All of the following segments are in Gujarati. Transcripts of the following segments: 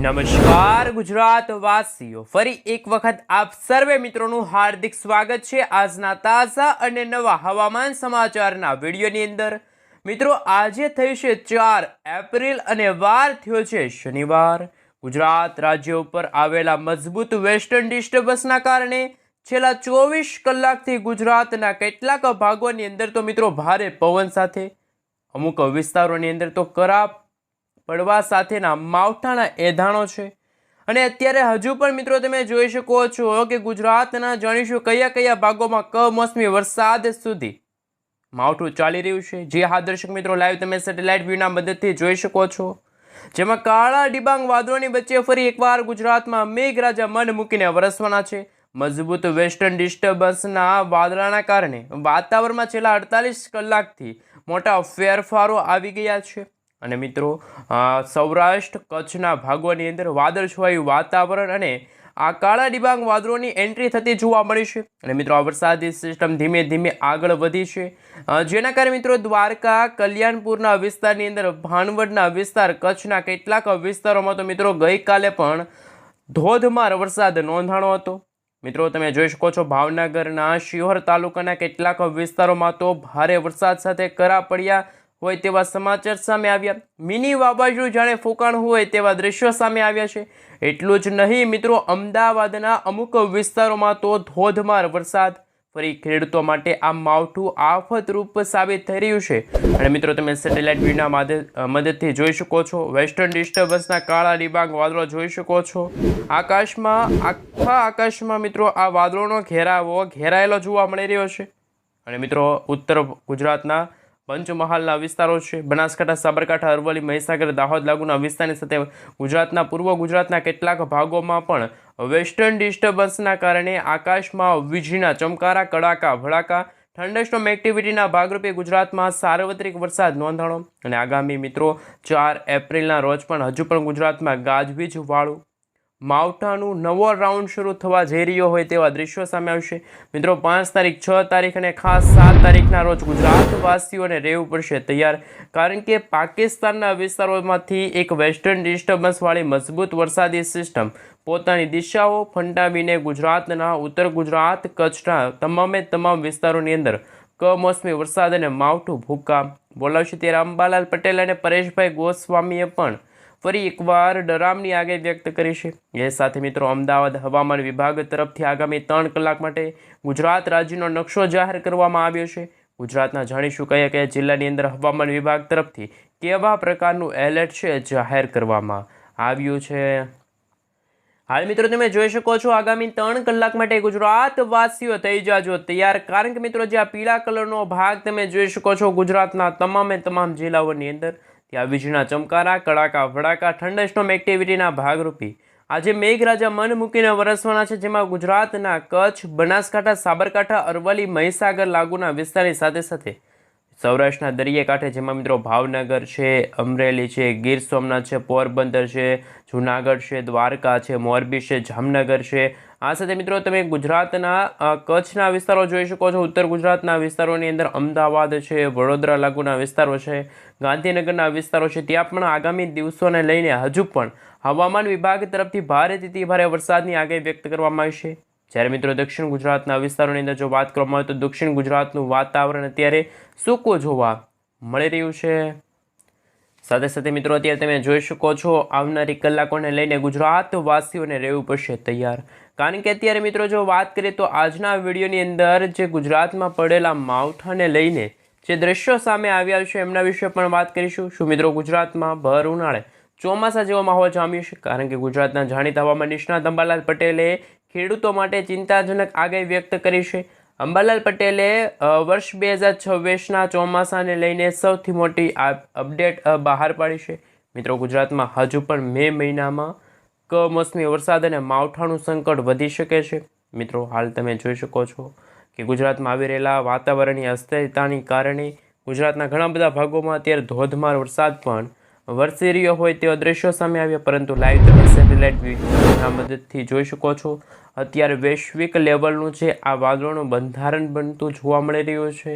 નમસ્કાર ગુજરાત વાસીઓ, ફરી એક વખત આપ સર્વે મિત્રોનું હાર્દિક સ્વાગત છે આજના તાજા અને નવા હવામાન સમાચારના વિડીયોની અંદર। મિત્રો, આજે થઈ છે 4 એપ્રિલ અને વાર થયો છે શનિવાર। ગુજરાત રાજ્ય ઉપર આવેલા મજબૂત વેસ્ટર્ન ડિસ્ટર્બન્સના કારણે છેલ્લા 24 કલાકથી ગુજરાતના કેટલાક ભાગોની અંદર તો મિત્રો ભારે પવન સાથે, અમુક વિસ્તારોની અંદર તો કરા પડવા સાથેના માવઠાના એધાણો છે। અને અત્યારે હજુ પણ મિત્રો તમે જોઈ શકો છો કે ગુજરાતના જાણીશું કયા કયા ભાગોમાં કમોસમી વરસાદ સુધી માવઠું ચાલી રહ્યું છે। જે હા દર્શક મિત્રો, લાઈવ તમે સેટેલાઇટ વ્યૂના મદદથી જોઈ શકો છો, જેમાં કાળા ડિબાંગ વાદળોની વચ્ચે ફરી એકવાર ગુજરાતમાં મેઘરાજા મન મૂકીને વરસવાના છે। મજબૂત વેસ્ટર્ન ડિસ્ટર્બન્સના વાદળાના કારણે વાતાવરણમાં છેલ્લા 48 કલાકથી મોટા ફેરફારો આવી ગયા છે। અને મિત્રો, સૌરાષ્ટ્ર કચ્છના ભાગોની અંદર વાદળછવાયું વાતાવરણ અને આ કાળા ડિબાંગ વાદળોની એન્ટ્રી થતી જોવા મળી છે। અને મિત્રો, આ વરસાદી સિસ્ટમ ધીમે ધીમે આગળ વધી છે, જેના કારણે મિત્રો દ્વારકા, કલ્યાણપુરના વિસ્તારની અંદર, ભાનવડના વિસ્તાર, કચ્છના કેટલાક વિસ્તારોમાં તો મિત્રો ગઈકાલે પણ ધોધમાર વરસાદ નોંધાણો હતો। મિત્રો, તમે જોઈ શકો છો ભાવનગરના શિહોર તાલુકાના કેટલાક વિસ્તારોમાં તો ભારે વરસાદ સાથે કરા પડ્યા હોય તેવા સમાચાર સામે આવ્યા। મિની વાવાઝોડું જાણે ફૂંકાણ હોય તેવા દ્રશ્યો સામે આવ્યા છે। એટલું જ નહીં મિત્રો, અમદાવાદના અમુક વિસ્તારોમાં તો ધોધમાર વરસાદ ફરી ખેડૂતો માટે આ માવઠું આફતરૂપ સાબિત થઈ રહ્યું છે। અને મિત્રો, તમે સેટેલાઇટ વ્યૂના મદદથી જોઈ શકો છો, વેસ્ટર્ન ડિસ્ટર્બન્સના કાળા ડિબાંગ વાદળો જોઈ શકો છો। આખા આકાશમાં મિત્રો આ વાદળોનો ઘેરાયેલો જોવા મળી રહ્યો છે। અને મિત્રો, ઉત્તર ગુજરાતના પંચમહાલના વિસ્તારો છે, બનાસકાંઠા, સાબરકાંઠા, અરવલ્લી, મહીસાગર, દાહોદ લાગુના વિસ્તારની સાથે ગુજરાતના પૂર્વ ગુજરાતના કેટલાક ભાગોમાં પણ વેસ્ટર્ન ડિસ્ટર્બન્સના કારણે આકાશમાં વીજળીના ચમકારા, કડાકા, ભડાકા, થંડરસ્ટોર્મ એક્ટિવિટીના ભાગરૂપે ગુજરાતમાં સાર્વત્રિક વરસાદ નોંધાણો। અને આગામી મિત્રો 4 એપ્રિલના રોજ પણ હજુ પણ ગુજરાતમાં ગાજવીજવાળું માવઠાનું નવો રાઉન્ડ શરૂ થવા જઈ રહ્યો હોય તેવા દ્રશ્યો સામે આવશે। મિત્રો, 5 તારીખ, 6 તારીખ અને ખાસ 7 તારીખના રોજ ગુજરાતવાસીઓને રહેવું પડશે તૈયાર, કારણ કે પાકિસ્તાનના વિસ્તારોમાંથી એક વેસ્ટર્ન ડિસ્ટર્બન્સવાળી મજબૂત વરસાદી સિસ્ટમ પોતાની દિશાઓ ફંટાવીને ગુજરાતના ઉત્તર ગુજરાત, કચ્છના તમામ વિસ્તારોની અંદર કમોસમી વરસાદ અને માવઠું ભૂક્કા બોલાવશે। ત્યારે અંબાલાલ પટેલ અને પરેશભાઈ ગોસ્વામીએ પણ ફરી એકવાર ડરામની આગાહી વ્યક્ત કરી છે। એ સાથે મિત્રો, અમદાવાદ હવામાન વિભાગ તરફથી આગામી 3 કલાક માટે ગુજરાત રાજ્યનો નકશો જાહેર કરવામાં આવ્યો છે। ગુજરાતના જાણીશું કયા કયા જિલ્લાની અંદર હવામાન વિભાગ તરફથી કેવા પ્રકારનું એલર્ટ છે જાહેર કરવામાં આવ્યું છે। હાલ મિત્રો, તમે જોઈ શકો છો આગામી 3 કલાક માટે ગુજરાતવાસીઓ થઈ જાજો તૈયાર, કારણ કે મિત્રો જે આ પીળા કલરનો ભાગ તમે જોઈ શકો છો ગુજરાતના તમામ જિલ્લાઓની અંદર ત્યાં વીજળીના ચમકારા, કડાકા, ભડાકા, થંડરસ્ટોર્મ એક્ટિવિટીના ભાગરૂપે આજે મેઘરાજા મન મૂકીને વરસવાના છે, જેમાં ગુજરાતના કચ્છ, બનાસકાંઠા, સાબરકાંઠા, અરવલ્લી, મહીસાગર લાગુના વિસ્તારની સાથે સાથે સૌરાષ્ટ્રના દરિયાકાંઠે, જેમાં મિત્રો ભાવનગર છે, અમરેલી છે, ગીર સોમનાથ છે, પોરબંદર છે, જૂનાગઢ છે, દ્વારકા છે, મોરબી છે, જામનગર છે। આ સાથે મિત્રો તમે ગુજરાતના કચ્છના વિસ્તારો જોઈ શકો છો, ઉત્તર ગુજરાતના વિસ્તારોની અંદર અમદાવાદ છે, વડોદરા લાગુના વિસ્તારો છે, ગાંધીનગરના વિસ્તારો છે, ત્યાં પણ આગામી દિવસોને લઈને હજુ પણ હવામાન વિભાગ તરફથી ભારેથી ભારે વરસાદની આગાહી વ્યક્ત કરવામાં આવી છે। જ્યારે મિત્રો દક્ષિણ ગુજરાતના વિસ્તારોની અંદર જો વાત કરવામાં આવે તો દક્ષિણ ગુજરાતનું વાતાવરણ અત્યારે સૂકું જોવા મળી રહ્યું છે। સાથે સાથે મિત્રો, અત્યારે તમે જોઈ શકો છો આવનારી કલાકોને લઈને ગુજરાતવાસીઓને રહેવું પડશે તૈયાર, કારણ કે અત્યારે મિત્રો જો વાત કરીએ તો આજના વિડીયોની અંદર જે ગુજરાતમાં પડેલા માવઠાને લઈને જે દ્રશ્યો સામે આવ્યા છે એમના વિશે પણ વાત કરીશું। શું મિત્રો ગુજરાતમાં ભર ઉનાળે ચોમાસા જેવો માહોલ જામ્યો છે? કારણ કે ગુજરાતના જાણીતા હવામાન નિષ્ણાત અંબાલાલ પટેલે ખેડૂતો માટે ચિંતાજનક આગાહી વ્યક્ત કરી છે। અંબાલાલ પટેલે વર્ષ 2026ના ચોમાસાને લઈને સૌથી મોટી અપડેટ બહાર પાડી છે। મિત્રો, ગુજરાતમાં હજુ પણ મે મહિનામાં કમોસમી વરસાદ અને માવઠાનું સંકટ વધી શકે છે। મિત્રો, હાલ તમે જોઈ શકો છો કે ગુજરાતમાં આવી રહેલા વાતાવરણની અસ્થિરતાની કારણે ગુજરાતના ઘણા બધા ભાગોમાં અત્યારે ધોધમાર વરસાદ પણ વરસી રહ્યો હોય તેવા દ્રશ્યો સામે આવ્યા, પરંતુ લાઈવ તમે સેટેલાઇટ વ્યૂના મદદથી જોઈ શકો છો અત્યારે વૈશ્વિક લેવલનું છે આ વાદળોનું બંધારણ બનતું જોવા મળી રહ્યું છે।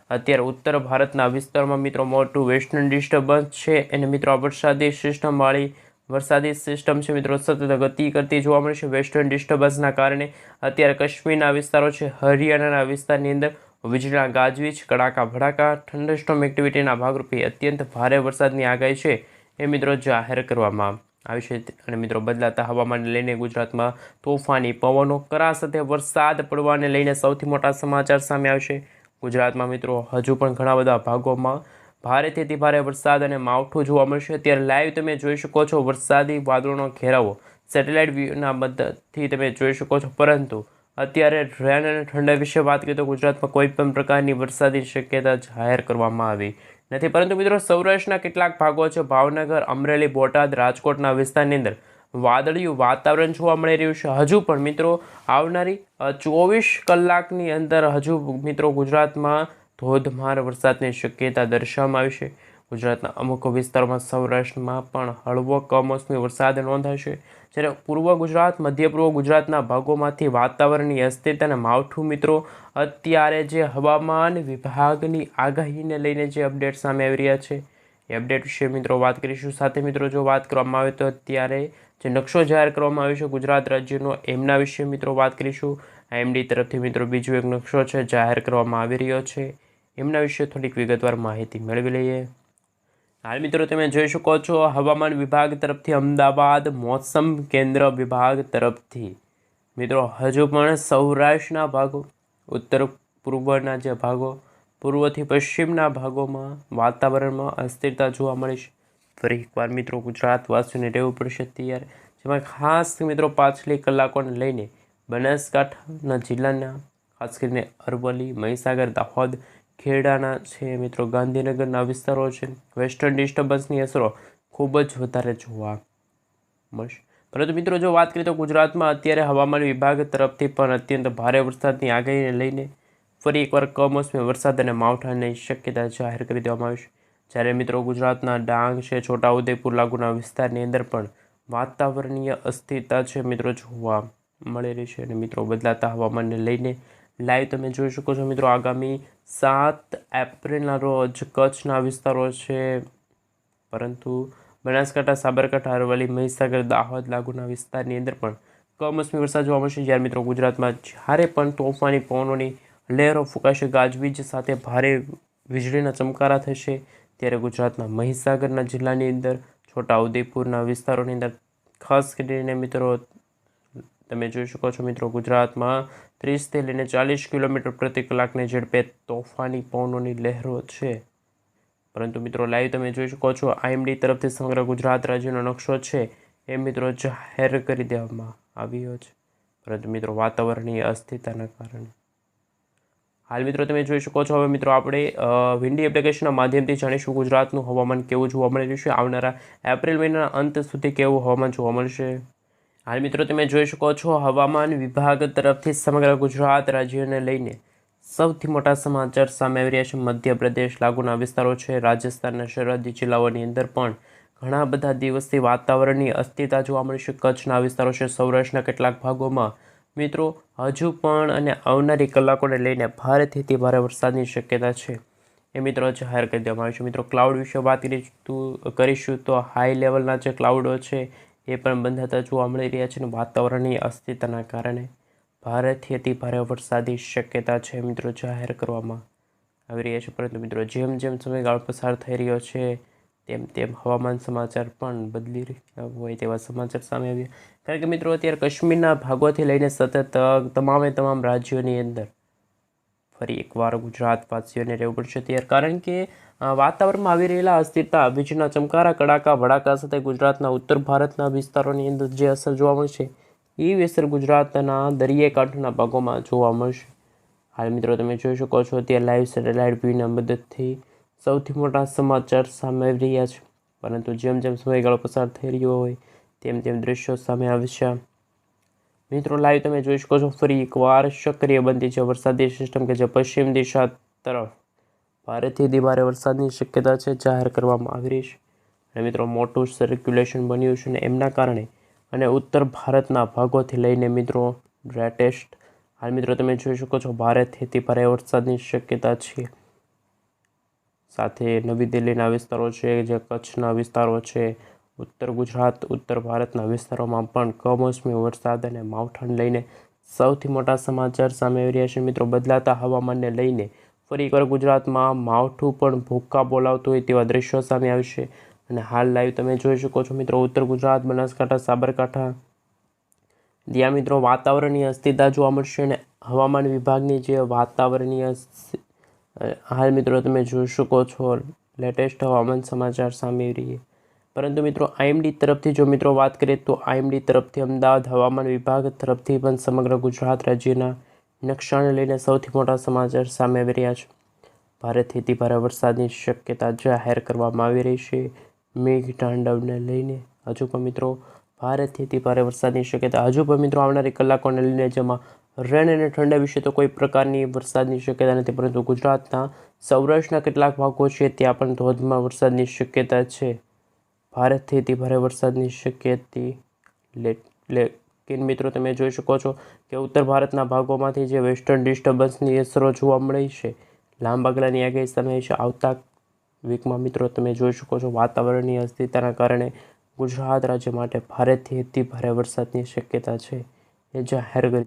અત્યારે ઉત્તર ભારતના વિસ્તારમાં મિત્રો મોટું વેસ્ટર્ન ડિસ્ટર્બન્સ છે અને મિત્રો આ વરસાદી સિસ્ટમવાળી વરસાદી સિસ્ટમ છે મિત્રો સતત ગતિ કરતી જોવા મળશે. વેસ્ટર્ન ડિસ્ટર્બન્સના કારણે અત્યારે કાશ્મીરના વિસ્તારો છે, હરિયાણાના વિસ્તારની અંદર વીજળીના ગાજવીજ, કડાકા ભડાકા, થંડરસ્ટોર્મ એક્ટિવિટીના ભાગરૂપે અત્યંત ભારે વરસાદની આગાહી છે એ મિત્રો જાહેર કરવામાં આવી છે. અને મિત્રો બદલાતા હવામાનને લઈને ગુજરાતમાં તોફાની પવનો, કરા સાથે વરસાદ પડવાને લઈને સૌથી મોટા સમાચાર સામે આવશે. ગુજરાતમાં મિત્રો હજુ પણ ઘણા બધા ભાગોમાં ભારેથી અતિ ભારે વરસાદ અને માવઠું જોવા મળશે. અત્યારે લાઈવ તમે જોઈ શકો છો વરસાદી વાદળોનો ઘેરાવો સેટેલાઇટ વ્યૂના મદદથી તમે જોઈ શકો છો. પરંતુ અત્યારે રેન અને ઠંડા વિશે વાત કરીએ તો ગુજરાતમાં કોઈ પણ પ્રકારની વરસાદી શક્યતા જાહેર કરવામાં આવી નથી. પરંતુ મિત્રો સૌરાષ્ટ્રના કેટલાક ભાગો છે, ભાવનગર, અમરેલી, બોટાદ, રાજકોટના વિસ્તારની અંદર વાદળિયું વાતાવરણ જોવા મળી રહ્યું છે. હજુ પણ મિત્રો આવનારી 24 કલાકની અંદર હજુ મિત્રો ગુજરાતમાં ધોધમાર વરસાદની શક્યતા દર્શાવવામાં આવી છે. ગુજરાતના અમુક વિસ્તારોમાં સૌરાષ્ટ્રમાં પણ હળવો કમોસમી વરસાદ નોંધાશે. જ્યારે પૂર્વ ગુજરાત, મધ્ય પૂર્વ ગુજરાતના ભાગોમાંથી વાતાવરણની અસ્થિરતા અને માવઠું મિત્રો અત્યારે જે હવામાન વિભાગની આગાહીને લઈને જે અપડેટ સામે આવી રહ્યા છે એ અપડેટ વિશે મિત્રો વાત કરીશું. સાથે મિત્રો જો વાત કરવામાં આવે તો અત્યારે જે નકશો જાહેર કરવામાં આવ્યો છે ગુજરાત રાજ્યનો એમના વિશે મિત્રો વાત કરીશું. IMD તરફથી મિત્રો બીજો એક નકશો છે જાહેર કરવામાં આવી રહ્યો છે, એમના વિશે થોડીક વિગતવાર માહિતી મેળવી લઈએ. હાલ મિત્રો તમે જોઈ શકો છો હવામાન વિભાગ તરફથી અમદાવાદ મોસમ કેન્દ્ર વિભાગ તરફથી મિત્રો હજુ પણ સૌરાષ્ટ્રના ભાગો, ઉત્તર પૂર્વના જે ભાગો, પૂર્વથી પશ્ચિમના ભાગોમાં વાતાવરણમાં અસ્થિરતા જોવા મળી છે. ફરી એકવાર મિત્રો ગુજરાતવાસીઓને રહેવું પડશે તૈયાર, જેમાં ખાસ મિત્રો પાછલી કલાકોને લઈને બનાસકાંઠાના જિલ્લાના ખાસ કરીને અરવલ્લી, મહીસાગર, દાહોદ, ખેડાના છે મિત્રો, ગાંધીનગરના વિસ્તારો છે, વેસ્ટર્ન ડિસ્ટર્બન્સની અસરો ખૂબ જ વધારે જોવા મળશે. પરંતુ મિત્રો જો વાત કરીએ તો ગુજરાતમાં અત્યારે હવામાન વિભાગ તરફથી પણ અત્યંત ભારે વરસાદની આગાહીને લઈને ફરી એકવાર કમોસમી વરસાદ અને માવઠાની શક્યતા જાહેર કરી દેવામાં આવી છે. જ્યારે મિત્રો ગુજરાતના ડાંગ છે, છોટાઉદેપુર લાગુના વિસ્તારની અંદર પણ વાતાવરણીય અસ્થિરતા છે મિત્રો જોવા મળી રહી છે. અને મિત્રો બદલાતા હવામાનને લઈને લાઈવ તમે જોઈ શકો છો મિત્રો આગામી 7 એપ્રિલના રોજ કચ્છના વિસ્તારો છે, પરંતુ બનાસકાંઠા, સાબરકાંઠા, અરવલ્લી, મહીસાગર, દાહોદ લાગુના વિસ્તારની અંદર પણ કમોસમી વરસાદ જોવા મળશે. જ્યારે મિત્રો ગુજરાતમાં જ્યારે પણ તોફાની પવનોની લહેરો ફૂંકાશે, ગાજવીજ સાથે ભારે વીજળીના ચમકારા થશે, ત્યારે ગુજરાતના મહીસાગરના જિલ્લાની અંદર, છોટાઉદેપુરના વિસ્તારોની અંદર ખાસ કરીને મિત્રો તમે જોઈ શકો છો મિત્રો ગુજરાતમાં 30થી લઈને 40 કિલોમીટર પ્રતિ કલાકની ઝડપે તોફાની પવનોની લહેરો છે. પરંતુ મિત્રો લાઈવ તમે જોઈ શકો છો IMD તરફથી સમગ્ર ગુજરાત રાજ્યનો નકશો છે એ મિત્રો જાહેર કરી દેવામાં આવ્યો છે. પરંતુ મિત્રો વાતાવરણીય અસ્થિરતાના કારણે હાલ મિત્રો તમે જોઈ શકો છો. હવે મિત્રો આપણે વિન્ડી એપ્લિકેશનના માધ્યમથી જાણીશું ગુજરાતનું હવામાન કેવું જોવા મળી રહ્યું છે, આવનારા એપ્રિલ મહિનાના અંત સુધી કેવું હવામાન જોવા મળશે. હાલ મિત્રો તમે જોઈ શકો છો હવામાન વિભાગ તરફથી સમગ્ર ગુજરાત રાજ્યને લઈને સૌથી મોટા સમાચાર સામે આવી રહ્યા છે. મધ્યપ્રદેશ લાગુના વિસ્તારો છે, રાજસ્થાનના સરહદી જિલ્લાઓની અંદર પણ ઘણા બધા દિવસથી વાતાવરણની અસ્થિરતા જોવા મળશે. કચ્છના વિસ્તારો છે, સૌરાષ્ટ્રના કેટલાક ભાગોમાં મિત્રો હજુ પણ અને આવનારી કલાકોને લઈને ભારેથી અતિ ભારે વરસાદની શક્યતા છે એ મિત્રો જાહેર કરી દેવામાં આવ્યું છે. મિત્રો ક્લાઉડ વિશે વાત કરીશું તો હાઈ લેવલના જે ક્લાઉડો છે એ પણ બંધાતા જોવા મળી રહ્યા છે અને વાતાવરણની અસ્થિરતાના કારણે ભારેથી અતિ ભારે વરસાદી શક્યતા છે મિત્રો જાહેર કરવામાં આવી રહ્યા છે. પરંતુ મિત્રો જેમ જેમ સમયગાળો પસાર થઈ રહ્યો છે તેમ તેમ હવામાન સમાચાર પણ બદલી રહ્યા હોય તેવા સમાચાર સામે આવ્યા. કારણ કે મિત્રો અત્યારે કાશ્મીરના ભાગોથી લઈને સતત તમામ રાજ્યોની અંદર ફરી એકવાર ગુજરાતવાસીઓને રહેવું પડશે તૈયાર. કારણ કે વાતાવરણમાં આવી રહેલા અસ્થિરતા, વીજળીના ચમકારા, કડાકા ભડાકા સાથે ગુજરાતના ઉત્તર ભારતના વિસ્તારોની અંદર જે અસર જોવા મળશે એ અસર ગુજરાતના દરિયાઈ કાંઠાના ભાગોમાં જોવા મળશે. હાલ મિત્રો તમે જોઈ શકો છો ત્યાં લાઈવ સેટેલાઇટ વ્યૂના મદદથી સૌથી મોટા સમાચાર સામે આવી રહ્યા છે. પરંતુ જેમ જેમ સમયગાળો પસાર થઈ રહ્યો હોય તેમ તેમ દ્રશ્યો સામે આવશે. મિત્રો લાઈવ તમે જોઈ શકો છો ફરી એકવાર સક્રિય બનતી છે વરસાદી સિસ્ટમ કે જે પશ્ચિમ દિશા તરફ ભારેથી અતિ ભારે વરસાદની શક્યતા છે જાહેર કરવામાં આવી રહી છે. અને મિત્રો મોટું સર્ક્યુલેશન બન્યું છે અને એમના કારણે અને ઉત્તર ભારતના ભાગોથી લઈને મિત્રો ગ્રેટેસ્ટ હાલ મિત્રો તમે જોઈ શકો છો ભારેથી અતિ ભારે વરસાદની શક્યતા છે. સાથે નવી દિલ્હીના વિસ્તારો છે, જે કચ્છના વિસ્તારો છે, ઉત્તર ગુજરાત ઉત્તર ભારતના વિસ્તારોમાં પણ કમોસમી વરસાદ અને માવઠાને લઈને સૌથી મોટા સમાચાર સામે આવી રહ્યા છે મિત્રો. બદલાતા હવામાનને લઈને ફરી એકવાર ગુજરાતમાં માવઠું પણ ભૂક્કા બોલાવતું હોય તેવા દ્રશ્યો સામે આવશે અને હાલ લાઈવ તમે જોઈ શકો છો મિત્રો. ઉત્તર ગુજરાત, બનાસકાંઠા, સાબરકાંઠા ત્યાં મિત્રો વાતાવરણીય અસ્થિરતા જોવા મળશે અને હવામાન વિભાગની જે વાતાવરણીય હાલ મિત્રો તમે જોઈ શકો છો લેટેસ્ટ હવામાન સમાચાર સામે આવી રહ્યા. પરંતુ મિત્રો આઈએમડી તરફથી જો મિત્રો વાત કરીએ તો આઈએમડી તરફથી અમદાવાદ હવામાન વિભાગ તરફથી પણ સમગ્ર ગુજરાત રાજ્યના નકશાને લઈને સૌથી મોટા સમાચાર સામે આવી રહ્યા છે. ભારેથી અતિભારે વરસાદની શક્યતા જાહેર કરવામાં આવી રહી છે. મેઘતાંડવને લઈને હજુ પણ મિત્રો ભારેથી અતિભારે વરસાદની શક્યતા હજુ પણ મિત્રો આવનારી કલાકોને લઈને જેમાં રેન અને ઠંડા વિશે તો કોઈ પ્રકારની વરસાદની શક્યતા નથી, પરંતુ ગુજરાતના સૌરાષ્ટ્રના કેટલાક ભાગો છે ત્યાં પણ ધોધમાર વરસાદની શક્યતા છે. ભારેથી અતિભારે વરસાદની શક્યતા કે મિત્રો તમે જોઈ શકો છો કે ઉત્તર ભારતના ભાગોમાંથી જે વેસ્ટર્ન ડિસ્ટર્બન્સની અસરો જોવા મળી છે, લાંબા ગાળાની આગાહી સામે છે. આવતા વીકમાં મિત્રો તમે જોઈ શકો છો વાતાવરણની અસ્થિરતાના કારણે ગુજરાત રાજ્ય માટે ભારેથી અતિભારે વરસાદની શક્યતા છે એ જાહેર કરી